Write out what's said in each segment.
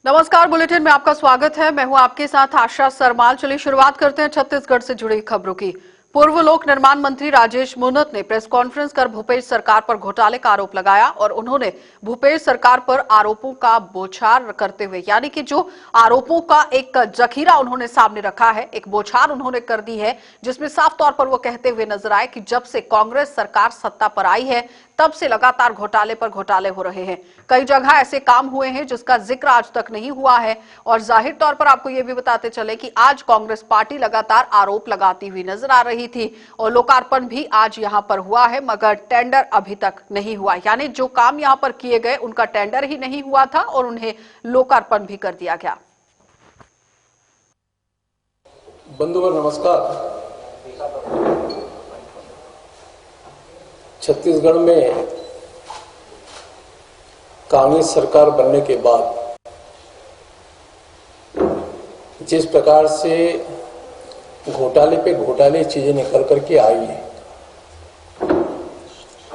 नमस्कार, बुलेटिन में आपका स्वागत है। मैं हूं आपके साथ आशा सरमाल। चलिए शुरुआत करते हैं छत्तीसगढ़ से जुड़ी खबरों की। पूर्व लोक निर्माण मंत्री राजेश मूणत ने प्रेस कॉन्फ्रेंस कर भूपेश सरकार पर घोटाले का आरोप लगाया और उन्होंने भूपेश सरकार पर आरोपों का बौछार करते हुए, यानी कि जो आरोपों का एक जखीरा उन्होंने सामने रखा है, एक बौछार उन्होंने कर दी है, जिसमें साफ तौर पर वो कहते हुए नजर आए कि जब से कांग्रेस सरकार सत्ता पर आई है तब से लगातार घोटाले पर घोटाले हो रहे हैं। कई जगह ऐसे काम हुए हैं जिसका जिक्र आज तक नहीं हुआ है और जाहिर तौर पर आपको यह भी बताते चले कि आज कांग्रेस पार्टी लगातार आरोप लगाती हुई नजर आ रही थी और लोकार्पण भी आज यहां पर हुआ है, मगर टेंडर अभी तक नहीं हुआ। यानी जो काम यहां पर किए गए उनका टेंडर ही नहीं हुआ था और उन्हें लोकार्पण भी कर दिया गया। बंधुवर नमस्कार। छत्तीसगढ़ में कांग्रेस सरकार बनने के बाद जिस प्रकार से घोटाले पे घोटाले चीजें निकल करके आई है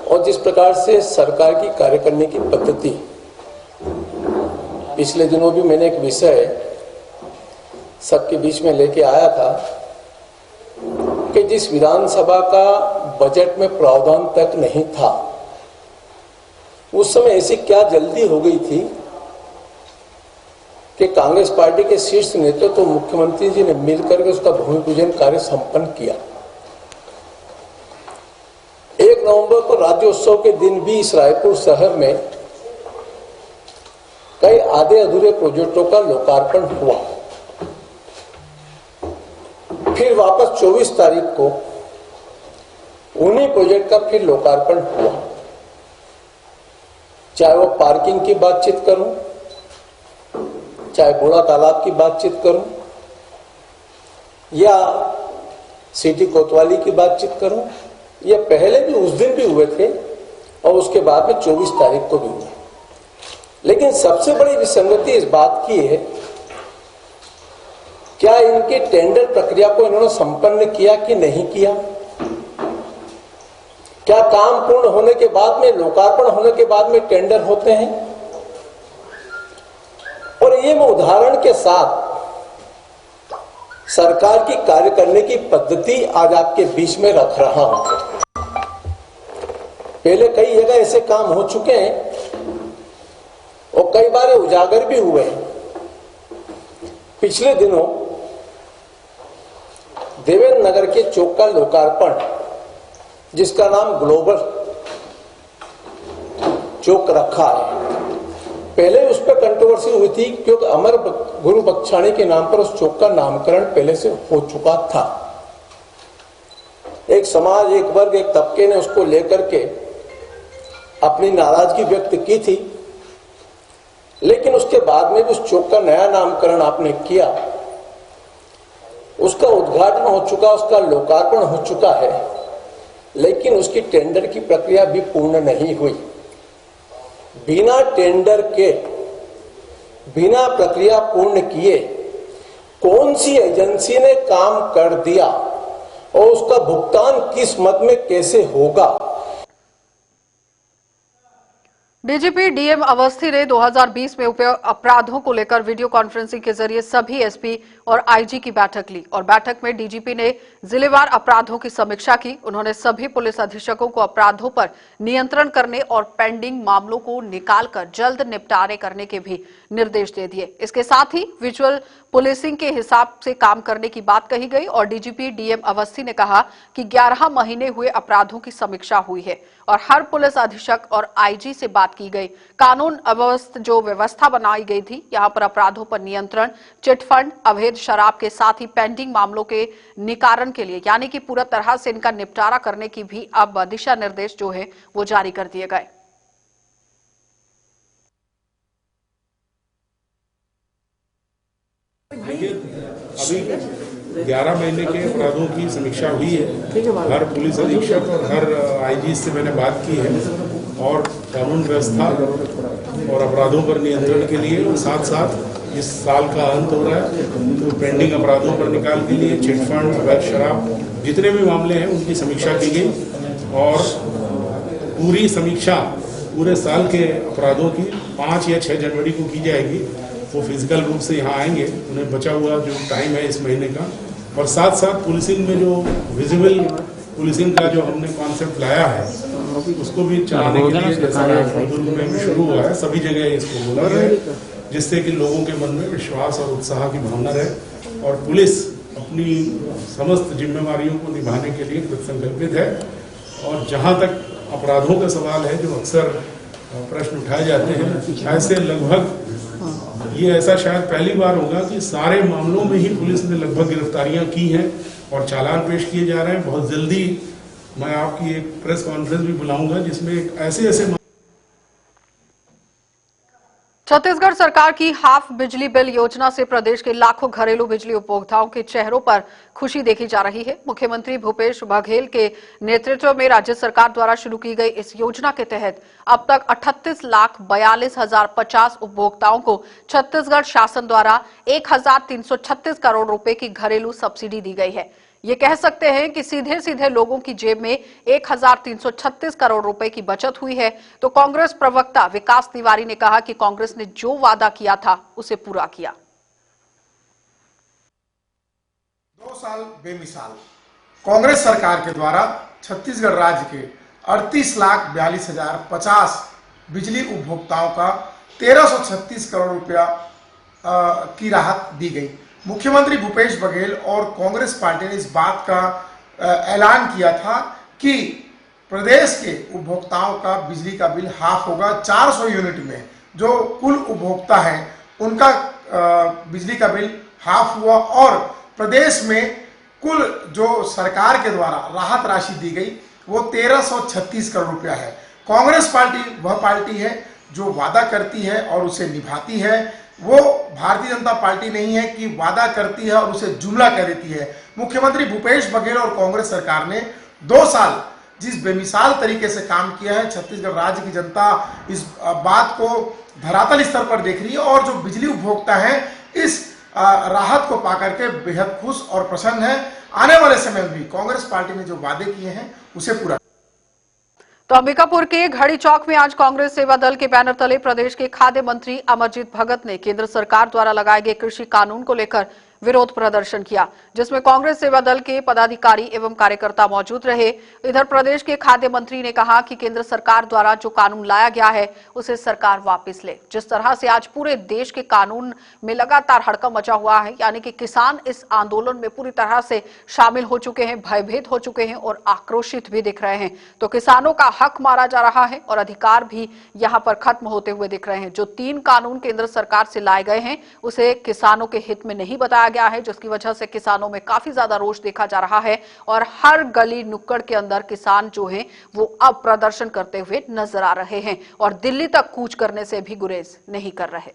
और जिस प्रकार से सरकार की कार्य करने की पद्धति, पिछले दिनों भी मैंने एक विषय सबके बीच में लेके आया था कि जिस विधानसभा का बजट में प्रावधान तक नहीं था, उस समय ऐसी क्या जल्दी हो गई थी कि कांग्रेस पार्टी के शीर्ष नेतृत्व तो मुख्यमंत्री जी ने मिलकर के उसका भूमि पूजन कार्य संपन्न किया। 1 नवंबर को राज्योत्सव के दिन भी इस रायपुर शहर में कई आधे अधूरे प्रोजेक्टों का लोकार्पण हुआ। फिर वापस 24 तारीख को उन्हीं प्रोजेक्ट का फिर लोकार्पण हुआ। चाहे वो पार्किंग की बातचीत करूं, चाहे बूढ़ा तालाब की बातचीत करूं, या सिटी कोतवाली की बातचीत करूं, या पहले भी उस दिन भी हुए थे और उसके बाद में 24 तारीख को भी हुए। लेकिन सबसे बड़ी विसंगति इस बात की है, क्या इनके टेंडर प्रक्रिया को इन्होंने संपन्न किया कि नहीं किया? क्या काम पूर्ण होने के बाद में, लोकार्पण होने के बाद में टेंडर होते हैं? और ये मैं उदाहरण के साथ सरकार की कार्य करने की पद्धति आज आपके बीच में रख रहा हूं। पहले कई जगह ऐसे काम हो चुके हैं और कई बार उजागर भी हुए हैं। पिछले दिनों देवेंद्र नगर के चौक का लोकार्पण, जिसका नाम ग्लोबल चौक रखा है, पहले उस पर कंट्रोवर्सी हुई थी क्योंकि अमर गुरु बख्शाणी के नाम पर उस चौक का नामकरण पहले से हो चुका था। एक समाज, एक वर्ग, एक तबके ने उसको लेकर के अपनी नाराजगी व्यक्त की थी, लेकिन उसके बाद में भी उस चौक का नया नामकरण आपने किया, उसका उद्घाटन हो चुका, उसका लोकार्पण हो चुका है, लेकिन उसकी टेंडर की प्रक्रिया भी पूर्ण नहीं हुई। बिना टेंडर के, बिना प्रक्रिया पूर्ण किए कौन सी एजेंसी ने काम कर दिया और उसका भुगतान किस मद में कैसे होगा? डीजीपी डीएम अवस्थी ने 2020 में हुए अपराधों को लेकर वीडियो कॉन्फ्रेंसिंग के जरिए सभी एसपी और आईजी की बैठक ली और बैठक में डीजीपी ने जिलेवार अपराधों की समीक्षा की। उन्होंने सभी पुलिस अधीक्षकों को अपराधों पर नियंत्रण करने और पेंडिंग मामलों को निकालकर जल्द निपटारे करने के भी निर्देश दे दिए। इसके साथ ही विजुअल पुलिसिंग के हिसाब से काम करने की बात कही गई और डीजीपी डीएम अवस्थी ने कहा कि 11 महीने हुए अपराधों की समीक्षा हुई है और हर पुलिस अधीक्षक और आईजी से बात की गई। कानून जो व्यवस्था बनाई गई थी, यहां पर अपराधों पर नियंत्रण, चिटफंड, अवैध शराब के साथ ही पेंडिंग मामलों के निकारण के लिए, यानी कि पूरा तरह से इनका निपटारा करने की भी अब दिशा निर्देश जो है वो जारी कर दिए गए। अभी 11 महीने के अपराधों की समीक्षा हुई है। हर पुलिस अधीक्षक और हर आईजी से मैंने बात की है और कानून व्यवस्था और अपराधों पर नियंत्रण के लिए साथ साथ इस साल का अंत हो रहा है तो पेंडिंग अपराधों पर निकाल के लिए चिटफंड, अवैध शराब, जितने भी मामले हैं उनकी समीक्षा की गई और पूरी समीक्षा पूरे साल के अपराधों की 5 या 6 जनवरी को की जाएगी वो फिजिकल रूप से यहाँ आएंगे, उन्हें बचा हुआ जो टाइम है इस महीने का, और साथ साथ पुलिसिंग में जो विजिबल पुलिसिंग का जो हमने कॉन्सेप्ट लाया है उसको भी चलाने के लिए, जैसा दुर्ग में भी शुरू हुआ है, सभी जगह इसको बोला गया है, जिससे कि लोगों के मन में विश्वास और उत्साह की भावना रहे और पुलिस अपनी समस्त जिम्मेवारियों को निभाने के लिए कृतसंकल्पित है। और जहाँ तक अपराधों का सवाल है, जो अक्सर प्रश्न उठाए जाते हैं, ऐसे लगभग ये ऐसा शायद पहली बार होगा कि सारे मामलों में ही पुलिस ने लगभग गिरफ्तारियां की हैं और चालान पेश किए जा रहे हैं। बहुत जल्दी मैं आपकी एक प्रेस कॉन्फ्रेंस भी बुलाऊंगा जिसमें ऐसे छत्तीसगढ़ सरकार की हाफ बिजली बिल योजना से प्रदेश के लाखों घरेलू बिजली उपभोक्ताओं के चेहरों पर खुशी देखी जा रही है। मुख्यमंत्री भूपेश बघेल के नेतृत्व में राज्य सरकार द्वारा शुरू की गई इस योजना के तहत अब तक 38,42,050 उपभोक्ताओं को छत्तीसगढ़ शासन द्वारा 1,336 करोड़ रुपए की घरेलू सब्सिडी दी गई है। ये कह सकते हैं कि सीधे सीधे लोगों की जेब में 1,336 करोड़ रुपए की बचत हुई है। तो कांग्रेस प्रवक्ता विकास तिवारी ने कहा कि कांग्रेस ने जो वादा किया था उसे पूरा किया। 2 साल बेमिसाल कांग्रेस सरकार के द्वारा छत्तीसगढ़ राज्य के 38,42,050 बिजली उपभोक्ताओं का 1,336 करोड़ रुपया की राहत दी गई। मुख्यमंत्री भूपेश बघेल और कांग्रेस पार्टी ने इस बात का ऐलान किया था कि प्रदेश के उपभोक्ताओं का बिजली का बिल हाफ होगा। 400 यूनिट में जो कुल उपभोक्ता हैं उनका बिजली का बिल हाफ हुआ और प्रदेश में कुल जो सरकार के द्वारा राहत राशि दी गई वो 1,336 करोड़ रुपया है। कांग्रेस पार्टी वह पार्टी है जो वादा करती है और उसे निभाती है। वो भारतीय जनता पार्टी नहीं है कि वादा करती है और उसे जुमला कह देती है। मुख्यमंत्री भूपेश बघेल और कांग्रेस सरकार ने 2 साल जिस बेमिसाल तरीके से काम किया है, छत्तीसगढ़ राज्य की जनता इस बात को धरातल स्तर पर देख रही है और जो बिजली उपभोक्ता हैं इस राहत को पाकर के बेहद खुश और प्रसन्न है। आने वाले समय में भी कांग्रेस पार्टी ने जो वादे किए हैं उसे पूरा। तो अंबिकापुर के घड़ी चौक में आज कांग्रेस सेवा दल के बैनर तले प्रदेश के खाद्य मंत्री अमरजीत भगत ने केंद्र सरकार द्वारा लगाए गए कृषि कानून को लेकर विरोध प्रदर्शन किया, जिसमें कांग्रेस सेवा दल के पदाधिकारी एवं कार्यकर्ता मौजूद रहे। इधर प्रदेश के खाद्य मंत्री ने कहा कि केंद्र सरकार द्वारा जो कानून लाया गया है उसे सरकार वापस ले। जिस तरह से आज पूरे देश के कानून में लगातार हड़कंप मचा हुआ है, यानी कि किसान इस आंदोलन में पूरी तरह से शामिल हो चुके हैं, भयभीत हो चुके हैं और आक्रोशित भी दिख रहे हैं। तो किसानों का हक मारा जा रहा है और अधिकार भी यहाँ पर खत्म होते हुए दिख रहे हैं। जो 3 कानून केंद्र सरकार से लाए गए हैं उसे किसानों के हित में नहीं बताया गया है, जिसकी वजह से किसानों में काफी ज्यादा रोष देखा जा रहा है और हर गली नुक्कड़ के अंदर किसान जो हैं वो अब प्रदर्शन करते हुए नजर आ रहे हैं और दिल्ली तक कूच करने से भी गुरेज नहीं कर रहे।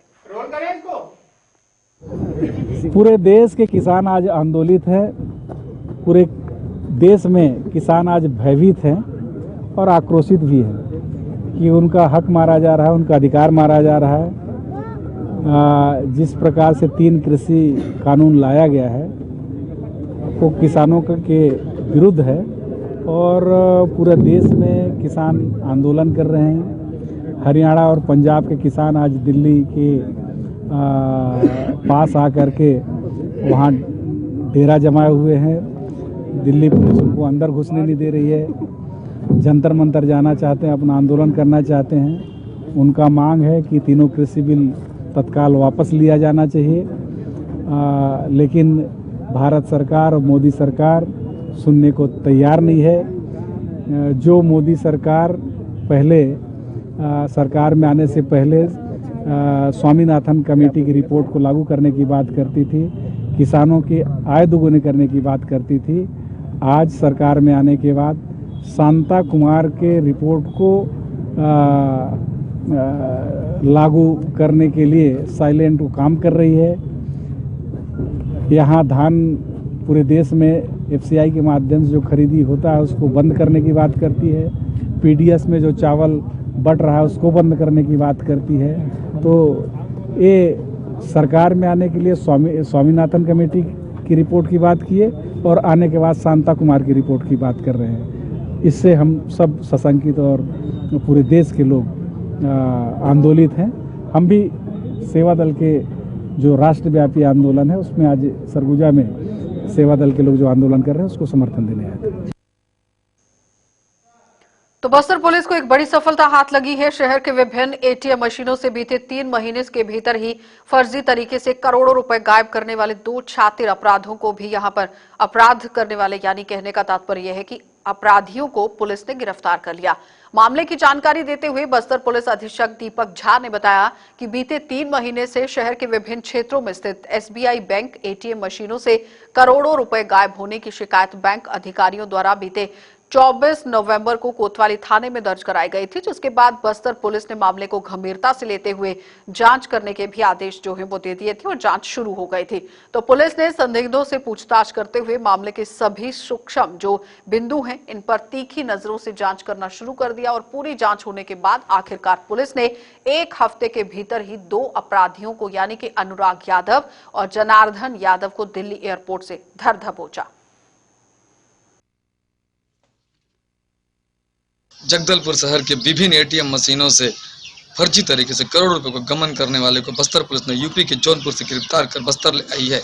पूरे देश के किसान आज आंदोलित हैं। पूरे देश में किसान आज भयभीत हैं और आक्रोशित भी हैं कि उनका हक मारा जा रहा है, उनका अधिकार मारा जा रहा है। जिस प्रकार से 3 कृषि कानून लाया गया है वो किसानों के विरुद्ध है और पूरे देश में किसान आंदोलन कर रहे हैं। हरियाणा और पंजाब के किसान आज दिल्ली के पास आकर के वहाँ डेरा जमाए हुए हैं। दिल्ली पुलिस उनको अंदर घुसने नहीं दे रही है। जंतर मंतर जाना चाहते हैं, अपना आंदोलन करना चाहते हैं। उनका मांग है कि तीनों कृषि बिल तत्काल वापस लिया जाना चाहिए, लेकिन भारत सरकार और मोदी सरकार सुनने को तैयार नहीं है। जो मोदी सरकार पहले सरकार में आने से पहले स्वामीनाथन कमेटी की रिपोर्ट को लागू करने की बात करती थी, किसानों की आय दोगुनी करने की बात करती थी, आज सरकार में आने के बाद शांता कुमार के रिपोर्ट को लागू करने के लिए साइलेंट काम कर रही है। यहाँ धान पूरे देश में एफसीआई के माध्यम से जो खरीदी होता है उसको बंद करने की बात करती है। पीडीएस में जो चावल बट रहा है उसको बंद करने की बात करती है। तो ये सरकार में आने के लिए स्वामीनाथन कमेटी की रिपोर्ट की बात किए और आने के बाद शांता कुमार की रिपोर्ट की बात कर रहे हैं। इससे हम सब सशंकित और पूरे देश के लोग आंदोलित हैं। हम भी सेवा दल के जो राष्ट्रव्यापी आंदोलन है उसमें आज सरगुजा में सेवा दल के लोग जो आंदोलन कर रहे हैं उसको समर्थन देने आए थे। तो बस्तर पुलिस को एक बड़ी सफलता हाथ लगी है। शहर के विभिन्न एटीएम मशीनों से बीते 3 महीने के भीतर ही फर्जी तरीके से करोड़ों रुपए गायब करने वाले 2 शातिर अपराधों को भी यहां पर अपराध करने वाले, यानी कहने का तात्पर्य यह है कि अपराधियों को पुलिस ने गिरफ्तार कर लिया। मामले की जानकारी देते हुए बस्तर पुलिस अधीक्षक दीपक झा ने बताया कि बीते 3 महीने से शहर के विभिन्न क्षेत्रों में स्थित एसबीआई बैंक एटीएम मशीनों से करोड़ों रुपए गायब होने की शिकायत बैंक अधिकारियों द्वारा बीते 24 नवंबर को कोतवाली थाने में दर्ज कराई गई थी, जिसके बाद बस्तर पुलिस ने मामले को गंभीरता से लेते हुए जांच करने के भी आदेश जो है वो दे दिए थे और जांच शुरू हो गई थी। तो पुलिस ने संदिग्धों से पूछताछ करते हुए मामले के सभी सूक्ष्म जो बिंदु हैं इन पर तीखी नजरों से जांच करना शुरू कर दिया और पूरी जांच होने के बाद आखिरकार पुलिस ने 1 हफ्ते के भीतर ही 2 अपराधियों को यानी कि अनुराग यादव और जनार्दन यादव को दिल्ली एयरपोर्ट से धर दबोचा। जगदलपुर शहर के विभिन्न एटीएम मशीनों से फर्जी तरीके से करोड़ों रुपए को गमन करने वाले को बस्तर पुलिस ने यूपी के जौनपुर से गिरफ्तार कर बस्तर ले आई है।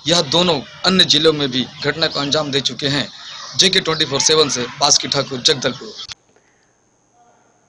यह दोनों अन्य जिलों में भी घटना को अंजाम दे चुके हैं। JK 24/7 से बास्की ठाकुर, जगदलपुर।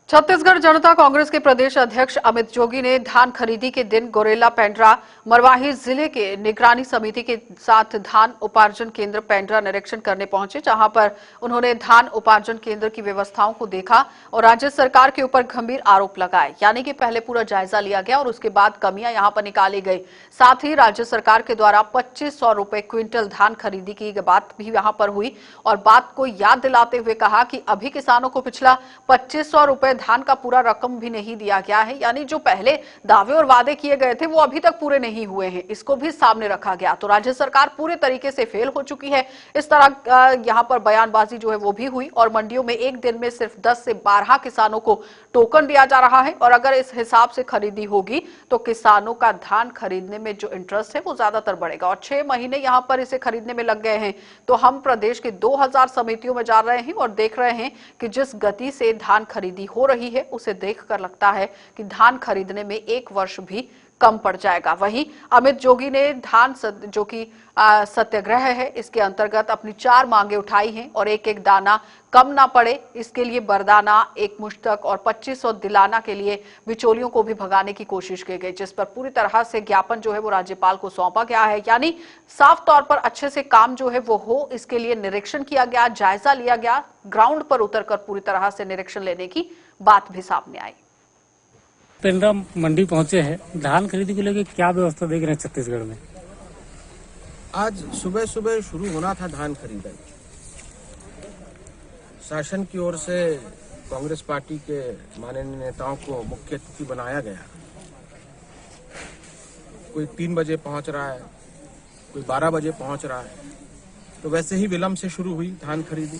छत्तीसगढ़ जनता कांग्रेस के प्रदेश अध्यक्ष अमित जोगी ने धान खरीदी के दिन गोरेला पेंड्रा मरवाही जिले के निगरानी समिति के साथ धान उपार्जन केंद्र पेंड्रा निरीक्षण करने पहुंचे, जहां पर उन्होंने धान उपार्जन केंद्र की व्यवस्थाओं को देखा और राज्य सरकार के ऊपर गंभीर आरोप लगाए। यानी कि पहले पूरा जायजा लिया गया और उसके बाद कमियां यहां पर निकाली गई। साथ ही राज्य सरकार के द्वारा 2500 रुपए क्विंटल धान खरीदी की बात भी यहां पर हुई और बात को याद दिलाते हुए कहा कि अभी किसानों को पिछला 2500 रुपए धान का पूरा रकम भी नहीं दिया गया है, यानी जो पहले दावे और वादे किए गए थे वो अभी तक पूरे नहीं हुए हैं, इसको भी सामने रखा गया। तो राज्य सरकार पूरे तरीके से फेल हो चुकी है। इस तरह यहां पर बयानबाजी जो है वो भी हुई और मंडियों में एक दिन में सिर्फ 10 से 12 किसानों को टोकन दिया जा रहा है और अगर इस हिसाब से खरीदी होगी तो किसानों का धान खरीदने में जो इंटरेस्ट है वो ज्यादातर बढ़ेगा और 6 महीने यहां पर इसे खरीदने में लग गए हैं। तो हम प्रदेश के 2000 समितियों में जा रहे हैं और देख रहे हैं कि जिस गति से धान खरीदी हो रही है उसे देखकर लगता है कि धान खरीदने में 1 वर्ष भी कम पड़ जाएगा। वहीं अमित जोगी ने धान जो कि सत्याग्रह है इसके अंतर्गत अपनी 4 मांगे उठाई हैं और एक दाना कम ना पड़े इसके लिए बरदाना, 1 मुश्तक और 2500 दिलाना के लिए बिचौलियों को भी भगाने की कोशिश की गई, जिस पर पूरी तरह से ज्ञापन जो है वो राज्यपाल को सौंपा गया है। यानी साफ तौर पर अच्छे से काम जो है वो हो इसके लिए निरीक्षण किया गया, जायजा लिया गया, ग्राउंड पर उतरकर पूरी तरह से निरीक्षण लेने की बात भी सामने आई। पेंड्रा मंडी पहुंचे हैं, धान खरीदी को लेकर क्या व्यवस्था देख रहे हैं छत्तीसगढ़ में? आज सुबह सुबह शुरू होना था धान खरीदाई। शासन की ओर से कांग्रेस पार्टी के माननीय नेताओं को मुख्य अतिथि बनाया गया। कोई 3 बजे पहुंच रहा है, कोई 12 बजे पहुंच रहा है, तो वैसे ही विलंब से शुरू हुई धान खरीदी।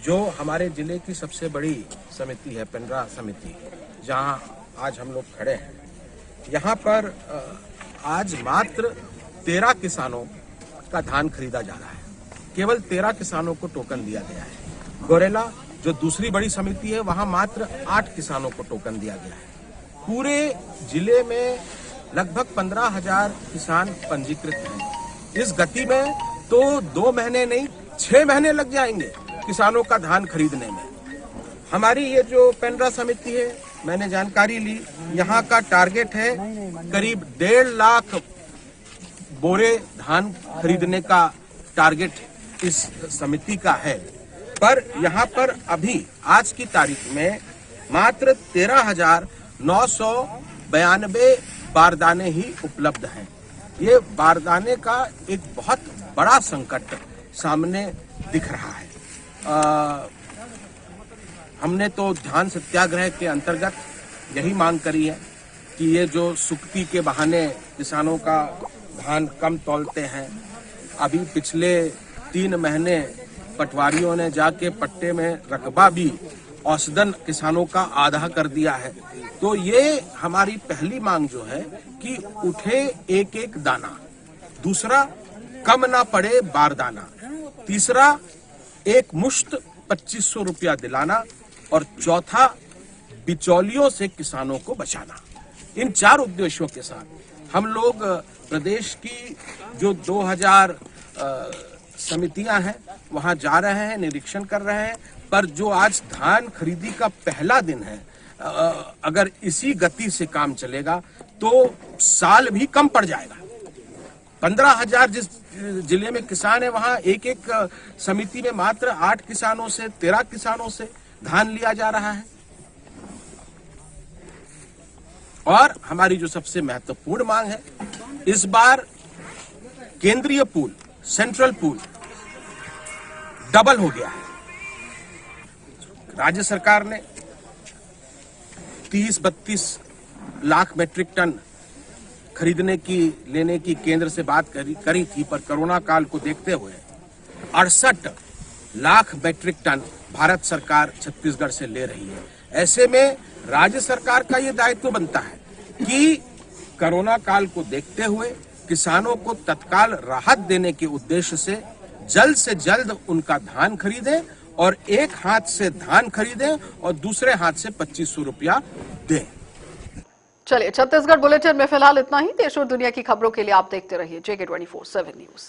जो हमारे जिले की सबसे बड़ी समिति है पेंड्रा समिति, जहां आज हम लोग खड़े हैं, यहाँ पर आज मात्र 13 किसानों का धान खरीदा जा रहा है। केवल 13 किसानों को टोकन दिया गया है। गोरेला जो दूसरी बड़ी समिति है वहां मात्र 8 किसानों को टोकन दिया गया है। पूरे जिले में लगभग 15,000 किसान पंजीकृत हैं। इस गति में तो 2 महीने नहीं 6 महीने लग जाएंगे किसानों का धान खरीदने में। हमारी ये जो पेंड्रा समिति है, मैंने जानकारी ली, यहाँ का टारगेट है करीब 1.5 लाख बोरे धान खरीदने का टारगेट इस समिति का है। पर यहाँ पर अभी आज की तारीख में मात्र 13,992 बारदाने ही उपलब्ध हैं। ये बारदाने का एक बहुत बड़ा संकट सामने दिख रहा है। हमने तो धान सत्याग्रह के अंतर्गत यही मांग करी है कि ये जो सुक्ति के बहाने किसानों का धान कम तौलते हैं, अभी पिछले 3 महीने पटवारियों ने जाके पट्टे में रकबा भी औसतन किसानों का आधा कर दिया है। तो ये हमारी पहली मांग जो है कि उठे एक दाना, दूसरा कम ना पड़े बारदाना, तीसरा 1 मुश्त 2500 रुपया दिलाना और चौथा बिचौलियों से किसानों को बचाना। इन 4 उद्देश्यों के साथ हम लोग प्रदेश की जो 2000 समितियां हैं वहां जा रहे हैं, निरीक्षण कर रहे हैं, पर जो आज धान खरीदी का पहला दिन है, अगर इसी गति से काम चलेगा तो साल भी कम पड़ जाएगा। 15,000 जिस जिले में किसान है वहां एक एक समिति में मात्र 8 किसानों से 13 किसानों से धान लिया जा रहा है। और हमारी जो सबसे महत्वपूर्ण मांग है, इस बार केंद्रीय पूल, सेंट्रल पूल डबल हो गया है। राज्य सरकार ने 30-32 लाख मैट्रिक टन खरीदने की, लेने की केंद्र से बात करी थी, पर कोरोना काल को देखते हुए 68 लाख मैट्रिक टन भारत सरकार छत्तीसगढ़ से ले रही है। ऐसे में राज्य सरकार का यह दायित्व बनता है कि कोरोना काल को देखते हुए किसानों को तत्काल राहत देने के उद्देश्य से जल्द उनका धान खरीदें और एक हाथ से धान खरीदें और दूसरे हाथ से 2500 रुपया दें। चलिए, छत्तीसगढ़ बुलेटिन में फिलहाल इतना ही। देश और दुनिया की खबरों के लिए आप देखते रहिए JK 24/7 न्यूज।